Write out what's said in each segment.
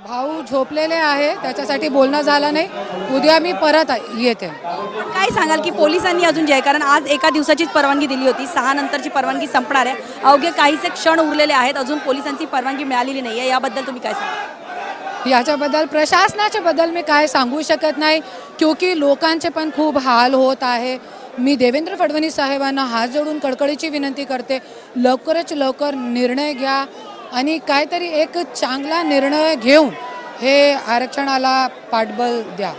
भाऊ झोपलेले आहे, त्याच्यासाठी बोलणं झालं नाही. उद्या मी परत येते. पण काय सांगाल की पोलिसांनी अजून जे आहे, कारण आज एका दिवसाचीच परवानगी दिली होती, 6 नंतरची परवानगी संपणार आहे, अवघे काहीसे क्षण उरलेले आहेत, अजून पोलिसांची परवानगी मिळालेली नाही आहे, याबद्दल तुम्ही काय सांगाल? याच्याबद्दल प्रशासनाच्या बद्दल मी काय सांगू शकत नाही, क्योंकि लोकांचे पण खूप हाल होत आहे. मी देवेंद्र फडणवीस साहेबांना हात जोडून कळकळीची विनंती करते, लवकरच लवकर निर्णय घ्या आणि काहीतरी एक चांगला निर्णय घेऊन हे आरक्षणाला पाठबळ द्या.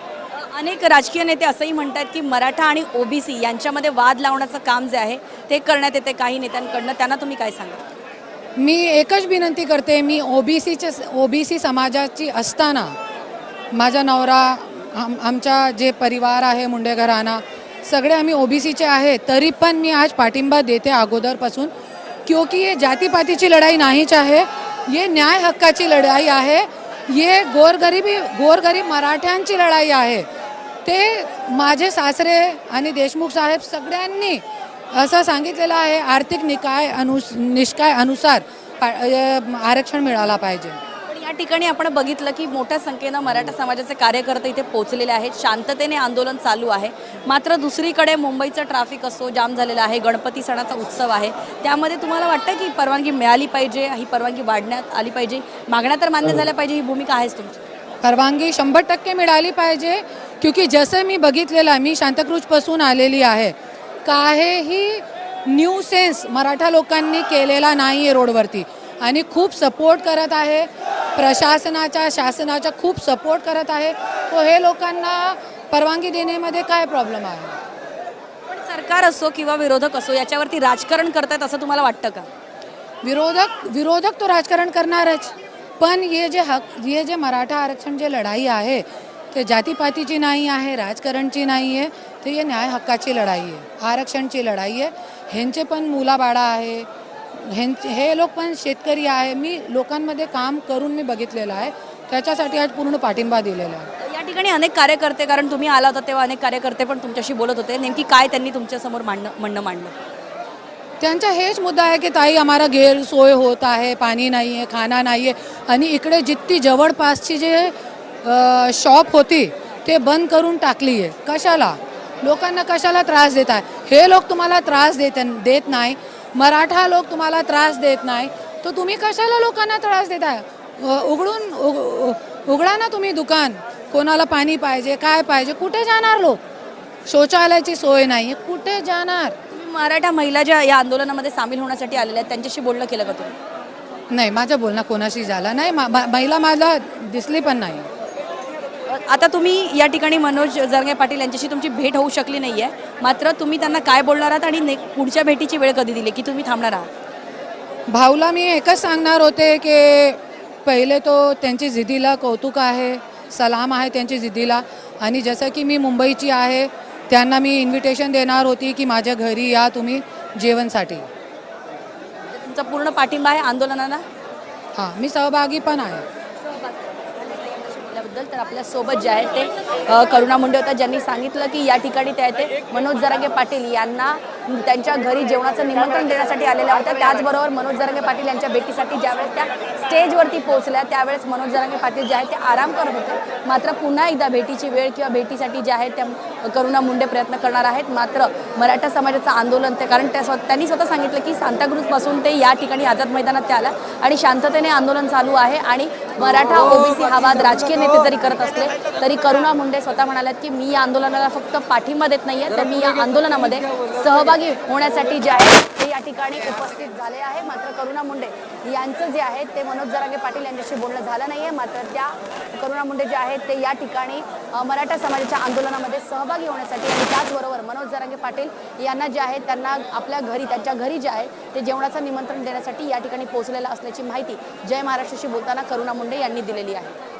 अनेक राजकीय नेते असंही म्हणतात की मराठा आणि ओबीसी यांच्यामध्ये वाद लावण्याचं काम जे आहे ते करण्यात येते काही नेत्यांकडनं, त्यांना तुम्ही काय सांगाल? मी एकच विनंती करते, मी ओबीसी समाजाची असताना माझा नवरा आमचा जे परिवार आहे मुंडे घराणा सगळे आम्ही ओबीसीचे आहे, तरी पण मी आज पाठिंबा देते अगोदरपासून, क्योंकि ये जातीपातीची लढाई नाहीच आहे, ये न्याय हक्काची लढाई आहे, ये गोरगरीब मराठ्यांची लढाई आहे. ते माझे सासरे आणि देशमुख साहेब सगळ्यांनी असं सांगितलेलं आहे, आर्थिक निष्काय अनुसार आरक्षण मिळाला पाहिजे. पण या ठिकाणी आपण बघितलं की मोठ्या संख्येनं मराठा समाजाचे कार्यकर्ते इथे पोहोचलेले आहेत, शांततेने आंदोलन चालू आहे. मात्र दुसरीकडे मुंबईचं ट्रॅफिक असो जाम झालेलं आहे, गणपती सणाचा उत्सव आहे, त्यामध्ये तुम्हाला वाटतं की परवानगी मिळाली पाहिजे, ही परवानगी वाढण्यात आली पाहिजे, मागण्या तर मान्य झाल्या पाहिजे, ही भूमिका आहेच तुमची? परवानगी 100% मिळाली पाहिजे, क्योंकि जसं मी बघितलेलं, मी सांताक्रूजपासून आलेली आहे, काहीही न्यू सेन्स मराठा लोकांनी केलेला नाही आहे रोडवरती आणि खूप सपोर्ट करत आहे, शासनाच्या खूप सपोर्ट करत आहे. तो हे लोकांना परवानगी देण्यामध्ये काय प्रॉब्लेम आहे? पण सरकार असो किंवा विरोधक असो याच्यावरती राजकारण करतात असं तुम्हाला वाटतं का? विरोधक तो राजकारण करणारच, पण ये जे मराठा आरक्षण जे लढाई आहे ते जातीपातीची नाही आहे, राजकारणची नाही आहे, तर ये न्याय हक्काची लढाई आहे, आरक्षणची लढाई आहे. ह्यांचे पण मुलाबाळा आहे, हे लोक पण शेतकरी आहे. मी लोकांमध्ये काम करून मी बघितलेलं आहे, त्याच्यासाठी आज पूर्ण पाठिंबा दिलेला आहे. या ठिकाणी अनेक कार्यकर्ते, कारण तुम्ही आला होता तेव्हा अनेक कार्यकर्ते पण तुमच्याशी बोलत होते, नेमकी काय त्यांनी तुमच्यासमोर म्हणणं मांडलं? त्यांचा हेच मुद्दा आहे की ताई आम्हाला गैरसोय होत आहे, पाणी नाही आहे, खाना नाही आहे आणि इकडे जितकी जवळपासची जे शॉप होती ते बंद करून टाकली आहे. कशाला? लोकांना कशाला त्रास देत आहे? हे लोक तुम्हाला त्रास देत नाही, मराठा लोक तुम्हाला त्रास देत नाही, तर तुम्ही कशाला लोकांना त्रास देत आहे? उघडा ना तुम्ही दुकान, कोणाला पाणी पाहिजे, काय पाहिजे, कुठे जाणार लोक? शौचालयाची सोय नाही आहे, कुठे जाणार? मराठा महिला ज्या या आंदोलनामध्ये सामील होण्यासाठी आलेल्या आहेत त्यांच्याशी बोलणं केलं का तुम्ही? नाही, माझं बोलणं कोणाशी झालं नाही, महिला मला दिसली पण नाही. आता तुम्ही या ठिकाणी मनोज जरांगे पाटील यांच्याशी तुमची भेट होऊ शकली नाही आहे, मात्र तुम्ही त्यांना काय बोलणार आहात आणि पुढच्या भेटीची वेळ कधी दिली की तुम्ही थांबणार आहात? भाऊला मी एकच सांगणार होते की पहिले तो त्यांची जिद्दीला कौतुक आहे, सलाम आहे त्यांची जिद्दीला, आणि जसं की मी मुंबईची आहे त्यांना मी इन्व्हिटेशन देणार होती की माझ्या घरी या तुम्ही जेवणसाठी. तुमचा पूर्ण पाठिंबा आहे आंदोलनाला? हां, मी सहभागी पण आहे. तर आपल्या सोबत जे आहे ते करुणा मुंडे होता, ज्यांनी सांगितलं की या ठिकाणी ते मनोज जरांगे पाटील यांना त्यांच्या घरी जेवणाचं निमंत्रण देण्यासाठी आलेल्या होत्या. त्याचबरोबर मनोज जरांगे पाटील यांच्या भेटीसाठी ज्यावेळेस त्या स्टेजवरती पोहोचल्या त्यावेळेस मनोज जरांगे पाटील जे आहेत ते आराम करत होते. मात्र पुन्हा एकदा भेटीची वेळ किंवा भेटीसाठी जे आहे त्या करुणा मुंडे प्रयत्न करणार आहेत. मात्र मराठा समाजाचं आंदोलन ते, कारण त्यांनी स्वतः सांगितलं की सांताक्रूजपासून ते या ठिकाणी आझाद मैदानात ते आला आणि शांततेने आंदोलन चालू आहे. आणि मराठा ओबीसी हा वाद राजकीय नेते जरी करत असले तरी करुणा मुंडे स्वतः म्हणाल्यात की मी या आंदोलनाला फक्त पाठिंबा देत नाहीये, तर मी या आंदोलनामध्ये सहभागी होण्यासाठी जे आहे ते या ठिकाणी उपस्थित झाले आहे. मात्र करुणा मुंडे यांचं जे आहे ते मनोज जरांगे पाटील यांच्याशी बोलणं झालं नाहीये. मात्र त्या करुणा मुंडे जे आहेत ते या ठिकाणी मराठा समाजाच्या आंदोलनामध्ये सहभागी होण्यासाठी आणि त्याचबरोबर मनोज जरांगे पाटील यांना जे आहे त्यांना आपल्या घरी, त्यांच्या घरी जे आहे ते जेवणाचं निमंत्रण देण्यासाठी या ठिकाणी पोहोचलेलं असल्याची माहिती जय महाराष्ट्राशी बोलताना करुणा मुंडे यांनी दिलेली आहे.